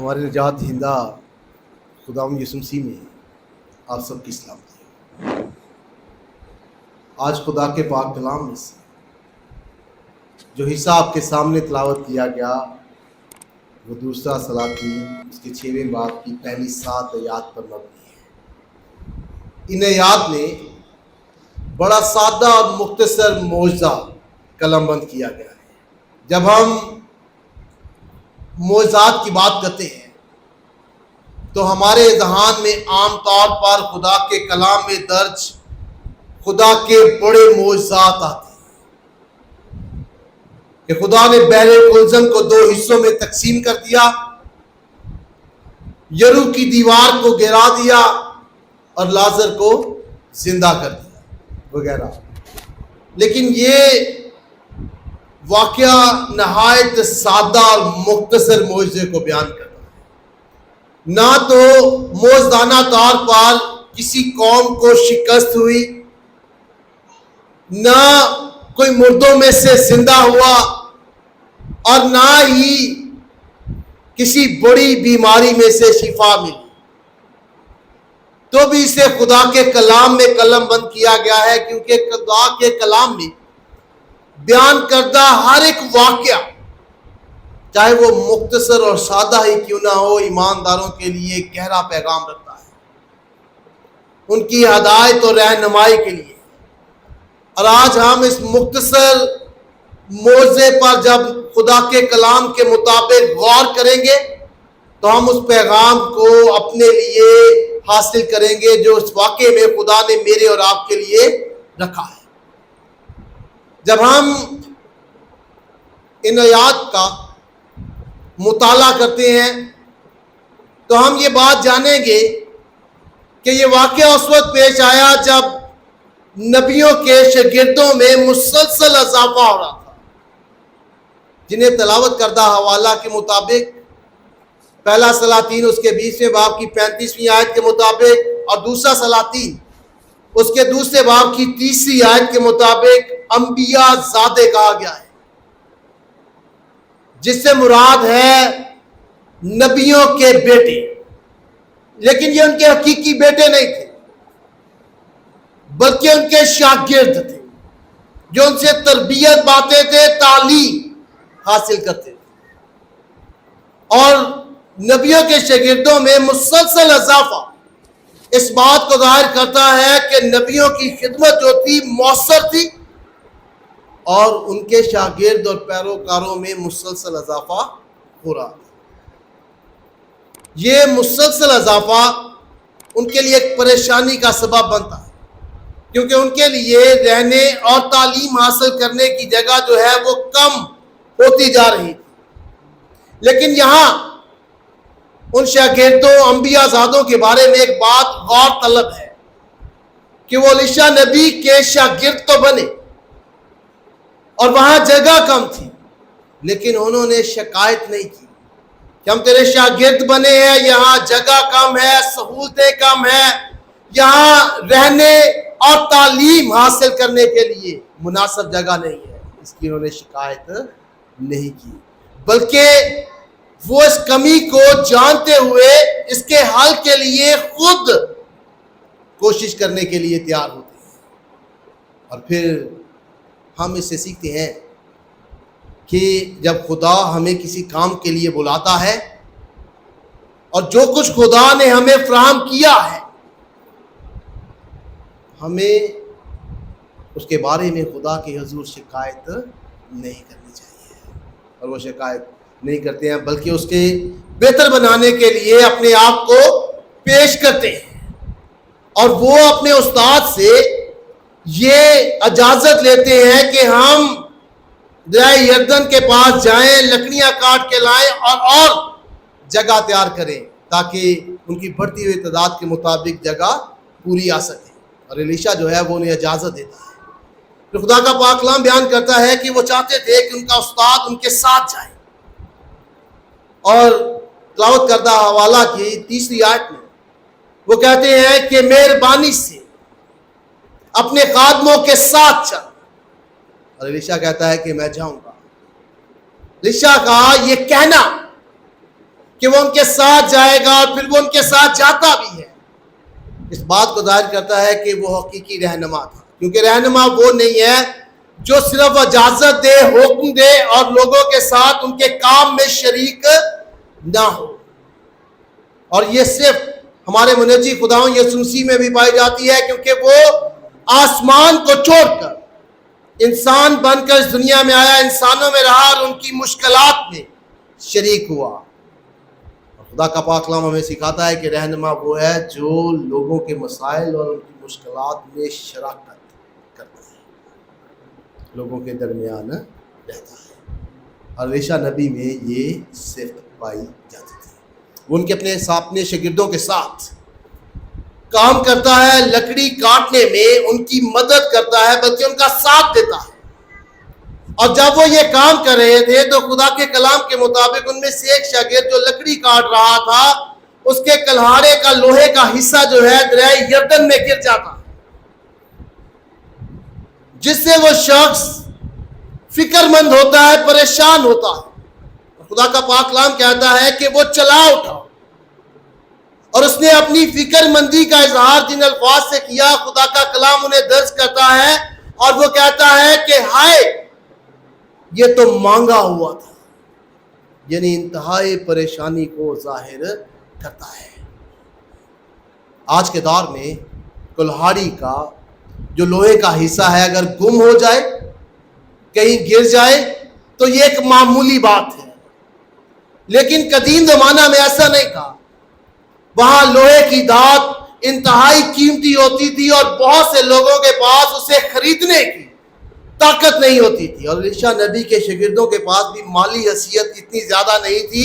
ہمارے نجات دہندہ خداوند یسوع مسیح میں آپ سب کی سلامتی ہو۔ آج خدا کے پاک کلام میں سے جو حصہ آپ کے سامنے تلاوت کیا گیا وہ دوسرا سلاطین اس کے 6ویں باب کی پہلی 7 آیات پر مبنی ہے۔ ان آیات میں بڑا سادہ اور مختصر معجزہ قلم بند کیا گیا ہے۔ جب ہم معجزات کی بات کرتے ہیں تو ہمارے ذہن میں عام طور پر خدا کے کلام میں درج خدا کے بڑے معجزات آتے ہیں کہ خدا نے بحر کلزم کو 2 حصوں میں تقسیم کر دیا، یرو کی دیوار کو گرا دیا اور لازر کو زندہ کر دیا وغیرہ۔ لیکن یہ واقعہ نہایت سادہ اور مختصر معجزے کو بیان کرتا ہے۔ نہ تو موجزانہ طور پر کسی قوم کو شکست ہوئی، نہ کوئی مردوں میں سے زندہ ہوا، اور نہ ہی کسی بڑی بیماری میں سے شفا ملی، تو بھی اسے خدا کے کلام میں قلم بند کیا گیا ہے، کیونکہ خدا کے کلام میں بیان کردہ ہر ایک واقعہ چاہے وہ مختصر اور سادہ ہی کیوں نہ ہو، ایمانداروں کے لیے گہرا پیغام رکھتا ہے، ان کی ہدایت اور رہنمائی کے لیے۔ اور آج ہم اس مختصر معجزے پر جب خدا کے کلام کے مطابق غور کریں گے تو ہم اس پیغام کو اپنے لیے حاصل کریں گے جو اس واقعے میں خدا نے میرے اور آپ کے لیے رکھا ہے۔ جب ہم ان آیات کا مطالعہ کرتے ہیں تو ہم یہ بات جانیں گے کہ یہ واقعہ اس وقت پیش آیا جب نبیوں کے شاگردوں میں مسلسل اضافہ ہو رہا تھا، جنہیں تلاوت کردہ حوالہ کے مطابق پہلا سلاطین اس کے 20ویں باب کی 35ویں آیت کے مطابق اور دوسرا سلاطین اس کے دوسرے باب کی 30ویں آیت کے مطابق انبیاء زادے کہا گیا ہے، جس سے مراد ہے نبیوں کے بیٹے۔ لیکن یہ ان کے حقیقی بیٹے نہیں تھے، بلکہ ان کے شاگرد تھے جو ان سے تربیت پاتے تھے، تعلیم حاصل کرتے تھے۔ اور نبیوں کے شاگردوں میں مسلسل اضافہ اس بات کو ظاہر کرتا ہے کہ نبیوں کی خدمت جو تھی مؤثر تھی، اور ان کے شاگرد اور پیروکاروں میں مسلسل اضافہ ہو رہا تھا۔ یہ مسلسل اضافہ ان کے لیے ایک پریشانی کا سبب بنتا ہے، کیونکہ ان کے لیے رہنے اور تعلیم حاصل کرنے کی جگہ جو ہے وہ کم ہوتی جا رہی تھی۔ لیکن یہاں ان شاگردوں انبیاء زادوں کے بارے میں ایک بات غور طلب ہے کہ وہ الیشع نبی کے شاگرد تو بنے اور وہاں جگہ کم تھی، لیکن انہوں نے شکایت نہیں کی کہ ہم تیرے شاگرد بنے ہیں، یہاں جگہ کم ہے، سہولتیں کم ہیں، یہاں رہنے اور تعلیم حاصل کرنے کے لیے مناسب جگہ نہیں ہے۔ اس کی انہوں نے شکایت نہیں کی، بلکہ وہ اس کمی کو جانتے ہوئے اس کے حل کے لیے خود کوشش کرنے کے لیے تیار ہوتے ہیں۔ اور پھر ہم اس سے سیکھتے ہیں کہ جب خدا ہمیں کسی کام کے لیے بلاتا ہے اور جو کچھ خدا نے ہمیں فراہم کیا ہے، ہمیں اس کے بارے میں خدا کے حضور شکایت نہیں کرنی چاہیے، اور وہ شکایت نہیں کرتے ہیں، بلکہ اس کے بہتر بنانے کے لیے اپنے آپ کو پیش کرتے ہیں، اور وہ اپنے استاد سے یہ اجازت لیتے ہیں کہ ہم دریا یردن کے پاس جائیں، لکڑیاں کاٹ کے لائیں اور جگہ تیار کریں تاکہ ان کی بڑھتی ہوئی تعداد کے مطابق جگہ پوری آ سکے۔ اور الیشع جو ہے وہ انہیں اجازت دیتا ہے۔ پھر خدا کا پاک کلام بیان کرتا ہے کہ وہ چاہتے تھے کہ ان کا استاد ان کے ساتھ جائے، اور تلاوت کردہ حوالہ کی 30ویں آیت میں وہ کہتے ہیں کہ مہربانی سے اپنے خادموں کے ساتھ چل، اور الیشع کہتا ہے کہ میں جاؤں گا۔ الیشع کا یہ کہنا کہ وہ ان کے ساتھ جائے گا اور پھر وہ ان کے ساتھ جاتا بھی ہے، اس بات کو ظاہر کرتا ہے کہ وہ حقیقی رہنما تھا. کیونکہ رہنما وہ نہیں ہے جو صرف اجازت دے، حکم دے اور لوگوں کے ساتھ ان کے کام میں شریک نہ ہو. اور یہ صرف ہمارے منجی خداؤں یسوع مسیح میں بھی پائی جاتی ہے، کیونکہ وہ آسمان کو چھوڑ کر انسان بن کر اس دنیا میں آیا، انسانوں میں رہا اور ان کی مشکلات میں شریک ہوا. خدا کا پاک کلام ہمیں سکھاتا ہے کہ رہنما وہ ہے جو لوگوں کے مسائل اور ان کی مشکلات میں شراکت کرتا ہے، لوگوں کے درمیان رہتا ہے. اور الیشا نبی میں یہ صفت پائی جاتی تھی. وہ ان کے اپنے شاگردوں کے ساتھ کام کرتا ہے، لکڑی کاٹنے میں ان کی مدد کرتا ہے، بلکہ ان کا ساتھ دیتا ہے. اور جب وہ یہ کام کر رہے تھے تو خدا کے کلام کے مطابق ان میں سے ایک شاگرد جو لکڑی کاٹ رہا تھا، اس کے کلہاڑے کا لوہے کا حصہ جو ہے دریائے یردن میں گر جاتا، جس سے وہ شخص فکر مند ہوتا ہے، پریشان ہوتا ہے. خدا کا پاک کلام کہتا ہے کہ وہ چلا اٹھا اور اس نے اپنی فکر مندی کا اظہار جن الفاظ سے کیا، خدا کا کلام انہیں درج کرتا ہے اور وہ کہتا ہے کہ ہائے یہ تو مانگا ہوا تھا. یعنی انتہائی پریشانی کو ظاہر کرتا ہے. آج کے دور میں کلہاڑی کا جو لوہے کا حصہ ہے اگر گم ہو جائے، کہیں گر جائے تو یہ ایک معمولی بات ہے. لیکن قدیم زمانہ میں ایسا نہیں تھا. وہاں لوہے کی دھات انتہائی قیمتی ہوتی تھی اور بہت سے لوگوں کے پاس اسے خریدنے کی طاقت نہیں ہوتی تھی. اور الیشا نبی کے شاگردوں کے پاس بھی مالی حیثیت اتنی زیادہ نہیں تھی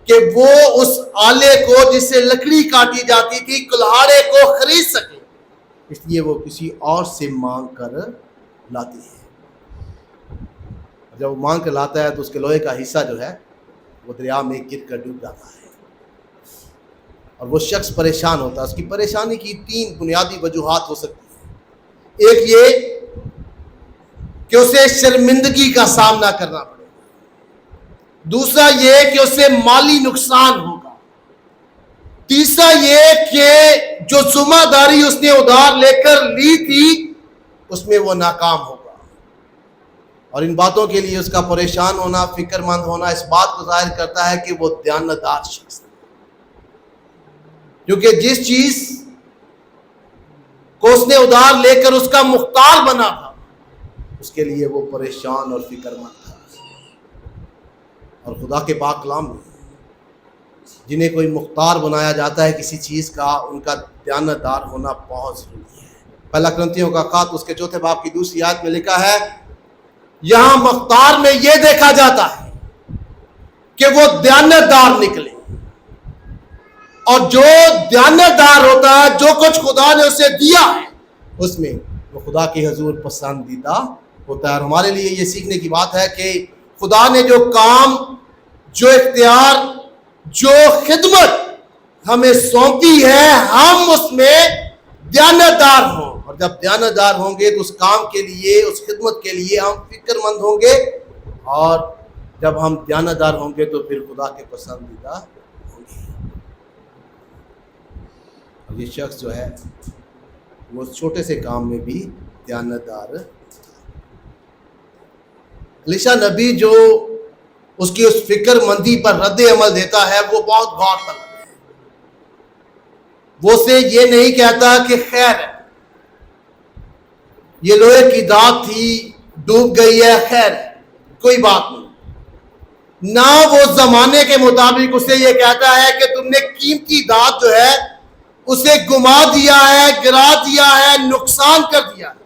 کہ وہ اس آلے کو جس سے لکڑی کاٹی جاتی تھی، کلہاڑے کو خرید سکے. اس لیے وہ کسی اور سے مانگ کر لاتی ہے. جب وہ مانگ کر لاتا ہے تو اس کے لوہے کا حصہ جو ہے وہ دریا میں گر کر ڈوب جاتا ہے اور وہ شخص پریشان ہوتا ہے. اس کی پریشانی کی 3 بنیادی وجوہات ہو سکتی ہیں. ایک یہ کہ اسے شرمندگی کا سامنا کرنا پڑے گا. دوسرا یہ کہ اسے مالی نقصان ہوگا. تیسرا یہ کہ جو ذمہ داری اس نے ادھار لے کر لی تھی اس میں وہ ناکام ہوگا. اور ان باتوں کے لیے اس کا پریشان ہونا، فکر مند ہونا اس بات کو ظاہر کرتا ہے کہ وہ دیانتدار شخص ہے. کیونکہ جس چیز کو اس نے ادھار لے کر اس کا مختار بنا تھا، اس کے لیے وہ پریشان اور فکر مند تھا. اور خدا کے پاک کلام میں جنہیں کوئی مختار بنایا جاتا ہے کسی چیز کا، ان کا دیانتدار ہونا بہت ضروری ہے. پہلا کرنتھیوں کا خط اس کے 4 باب کی 2 آیت میں لکھا ہے، یہاں مختار میں یہ دیکھا جاتا ہے کہ وہ دیانتدار نکلے. اور جو دیانتدار ہوتا ہے، جو کچھ خدا نے اسے دیا ہے اس میں وہ خدا کے حضور پسندیدہ ہوتا ہے. اور ہمارے لیے یہ سیکھنے کی بات ہے کہ خدا نے جو کام، جو اختیار، جو خدمت ہمیں سونپی ہے، ہم اس میں دیانتدار ہوں. اور جب دیانتدار ہوں گے تو اس کام کے لیے، اس خدمت کے لیے ہم فکر مند ہوں گے. اور جب ہم دیانتدار ہوں گے تو پھر خدا کے پسندیدہ ہوں گے. اور یہ شخص جو ہے وہ چھوٹے سے کام میں بھی دیانتدار. الیشا نبی جو اس کی اس فکر مندی پر رد عمل دیتا ہے وہ بہت غور طلب ہے. وہ اسے یہ نہیں کہتا کہ خیر ہے، یہ لوہے کی دھات تھی، ڈوب گئی ہے، خیر ہے، کوئی بات نہیں. نہ وہ زمانے کے مطابق اسے یہ کہتا ہے کہ تم نے قیمتی دھات جو ہے اسے گما دیا ہے، گرا دیا ہے، نقصان کر دیا ہے.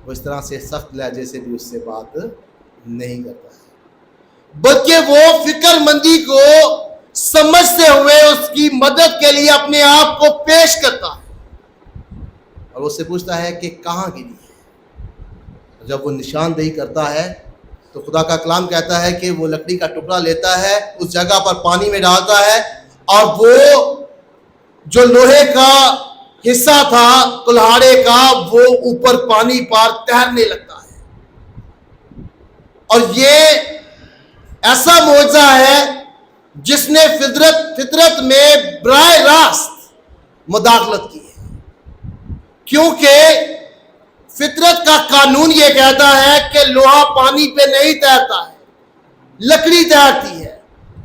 وہ اس طرح سے سخت لہجے سے بھی اس سے بات نہیں کرتا ہے، بلکہ وہ فکر مندی کو سمجھتے ہوئے اس کی مدد کے لیے اپنے آپ کو پیش کرتا ہے. اور اس سے پوچھتا ہے کہ کہاں گری ہے. جب وہ نشاندہی کرتا ہے تو خدا کا کلام کہتا ہے کہ وہ لکڑی کا ٹکڑا لیتا ہے، اس جگہ پر پانی میں ڈالتا ہے اور وہ جو لوہے کا حصہ تھا کلہاڑے کا وہ اوپر پانی پر تیرنے لگتا ہے. اور یہ ایسا معجزہ ہے جس نے فطرت میں براہ راست مداخلت کی ہے، کیونکہ فطرت کا قانون یہ کہتا ہے کہ لوہا پانی پہ نہیں تیرتا ہے، لکڑی تیرتی ہے۔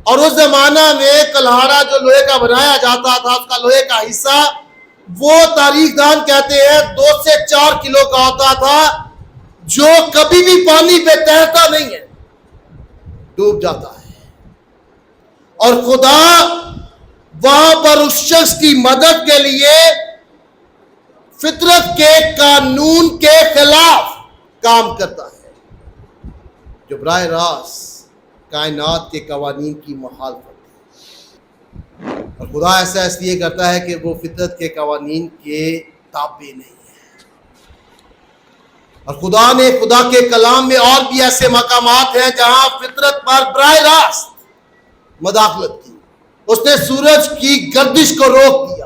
اور اس زمانہ میں کلہاڑا جو لوہے کا بنایا جاتا تھا، اس کا لوہے کا حصہ، وہ تاریخ دان کہتے ہیں 2 سے 4 کلو کا ہوتا تھا، جو کبھی بھی پانی پہ تیرتا نہیں ہے، ڈوب جاتا ہے۔ اور خدا وہاں پر اس شخص کی مدد کے لیے فطرت کے قانون کے خلاف کام کرتا ہے، جو براہ راست کائنات کے قوانین کی مخالفت ہے۔ اور خدا ایسا اس لیے کرتا ہے کہ وہ فطرت کے قوانین کے تابع نہیں ہے۔ اور خدا کے کلام میں اور بھی ایسے مقامات ہیں جہاں فطرت پر براہ راست مداخلت کی۔ اس نے سورج کی گردش کو روک دیا،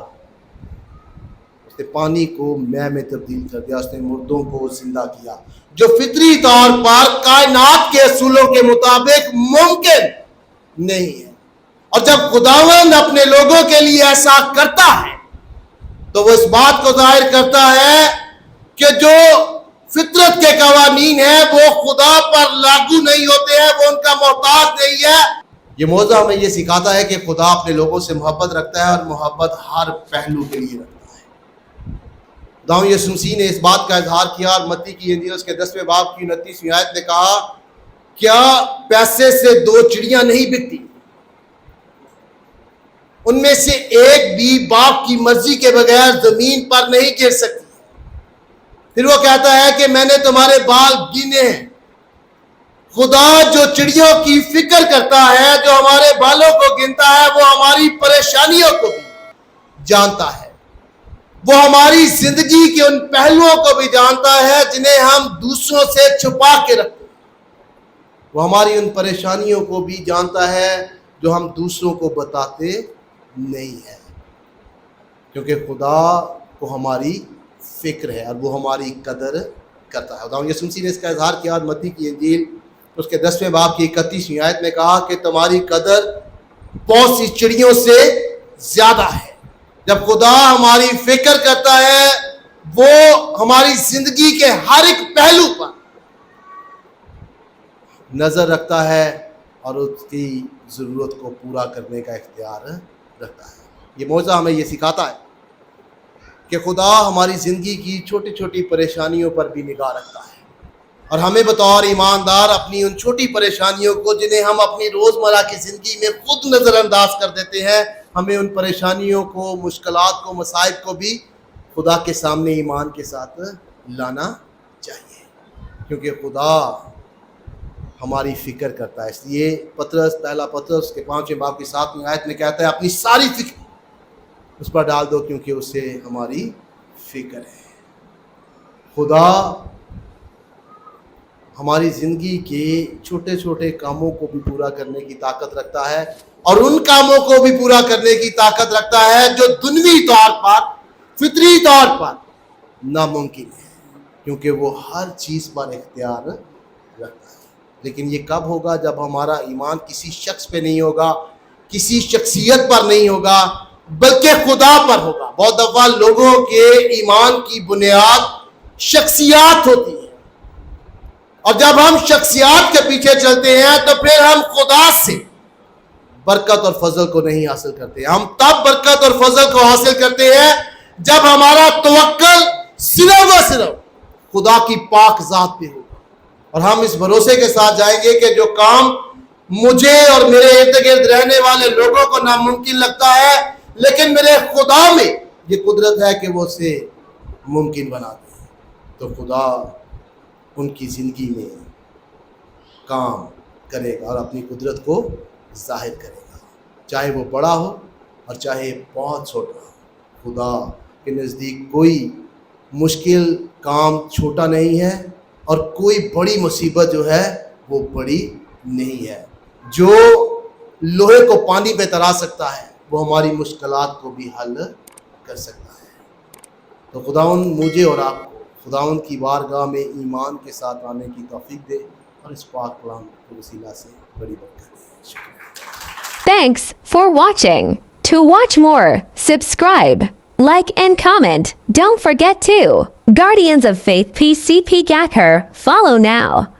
اس نے پانی کو مے میں تبدیل کر دیا، اس نے مردوں کو زندہ کیا، جو فطری طور پر کائنات کے اصولوں کے مطابق ممکن نہیں ہے۔ اور جب خداوند اپنے لوگوں کے لیے ایسا کرتا ہے تو وہ اس بات کو ظاہر کرتا ہے کہ جو فطرت کے قوانین ہیں وہ خدا پر لاگو نہیں ہوتے ہیں، وہ ان کا محتاج نہیں ہے۔ یہ موضوع ہمیں یہ سکھاتا ہے کہ خدا اپنے لوگوں سے محبت رکھتا ہے، اور محبت ہر پہلو کے لیے رکھتا ہے۔ خداوند یسوع مسیح نے اس بات کا اظہار کیا، اور متی کی انجیل اس کے 10ویں باب کی 29ویں آیت نے کہا، کیا پیسے سے 2 چڑیاں نہیں بکتی؟ ان میں سے ایک بھی باپ کی مرضی کے بغیر زمین پر نہیں گر سکتی۔ پھر وہ کہتا ہے کہ میں نے تمہارے بال گنے ہیں۔ خدا جو چڑیوں کی فکر کرتا ہے، جو ہمارے بالوں کو گنتا ہے، وہ ہماری پریشانیوں کو بھی جانتا ہے، وہ ہماری زندگی کے ان پہلوؤں کو بھی جانتا ہے جنہیں ہم دوسروں سے چھپا کے رکھتے ہیں، وہ ہماری ان پریشانیوں کو بھی جانتا ہے جو ہم دوسروں کو بتاتے نہیں ہے، کیونکہ خدا کو ہماری فکر ہے اور وہ ہماری قدر کرتا ہے۔ خداوند یسوع مسیح نے اس کا اظہار کیا، اور متی کی انجیل اس کے 10ویں باب کی 31ویں آیت میں کہا کہ تمہاری قدر بہت سی چڑیوں سے زیادہ ہے۔ جب خدا ہماری فکر کرتا ہے، وہ ہماری زندگی کے ہر ایک پہلو پر نظر رکھتا ہے اور اس کی ضرورت کو پورا کرنے کا اختیار رکھتا ہے۔ یہ موضوع ہمیں یہ سکھاتا ہے کہ خدا ہماری زندگی کی چھوٹی چھوٹی پریشانیوں پر بھی نگاہ رکھتا ہے، اور ہمیں بطور ایماندار اپنی ان چھوٹی پریشانیوں کو، جنہیں ہم اپنی روزمرہ کی زندگی میں خود نظر انداز کر دیتے ہیں، ہمیں ان پریشانیوں کو، مشکلات کو، مصائب کو بھی خدا کے سامنے ایمان کے ساتھ لانا چاہیے، کیونکہ خدا ہماری فکر کرتا ہے۔ اس لیے پہلا پطرس کے 5ویں باب کی 7ویں آیت میں کہتا ہے، اپنی ساری فکر اس پر ڈال دو کیونکہ اس سے ہماری فکر ہے۔ خدا ہماری زندگی کے چھوٹے چھوٹے کاموں کو بھی پورا کرنے کی طاقت رکھتا ہے، اور ان کاموں کو بھی پورا کرنے کی طاقت رکھتا ہے جو دنوی طور پر، فطری طور پر ناممکن ہے، کیونکہ وہ ہر چیز پر اختیار رکھتا ہے۔ لیکن یہ کب ہوگا؟ جب ہمارا ایمان کسی شخص پہ نہیں ہوگا، کسی شخصیت پر نہیں ہوگا، بلکہ خدا پر ہوگا۔ بہت دفعہ لوگوں کے ایمان کی بنیاد شخصیات ہوتی ہے، اور جب ہم شخصیات کے پیچھے چلتے ہیں تو پھر ہم خدا سے برکت اور فضل کو نہیں حاصل کرتے۔ ہم تب برکت اور فضل کو حاصل کرتے ہیں جب ہمارا توکل صرف و صرف خدا کی پاک ذات پہ ہوگا، اور ہم اس بھروسے کے ساتھ جائیں گے کہ جو کام مجھے اور میرے ارد گرد رہنے والے لوگوں کو ناممکن لگتا ہے، لیکن میرے خدا میں یہ قدرت ہے کہ وہ اسے ممکن بنا دے، تو خدا ان کی زندگی میں کام کرے گا اور اپنی قدرت کو ظاہر کرے گا، چاہے وہ بڑا ہو اور چاہے بہت چھوٹا ہو۔ خدا کے نزدیک کوئی مشکل کام چھوٹا نہیں ہے، اور کوئی بڑی مصیبت جو ہے وہ بڑی نہیں ہے۔ جو لوہے کو پانی پہ ترا سکتا ہے، وہ ہماری مشکلات کو بھی حل کر سکتا ہے۔ تو خداوند مجھے اور آپ کو خداوند کی بارگاہ میں ایمان کے ساتھ آنے کی توفیق دے، اور اس پاک کلام کے وسیلہ سے بڑی برکت دے۔ شکریہ۔ Thanks for watching. To watch more, subscribe, like, and comment. Don't forget to Guardians of Faith PCP Gacker. Follow now.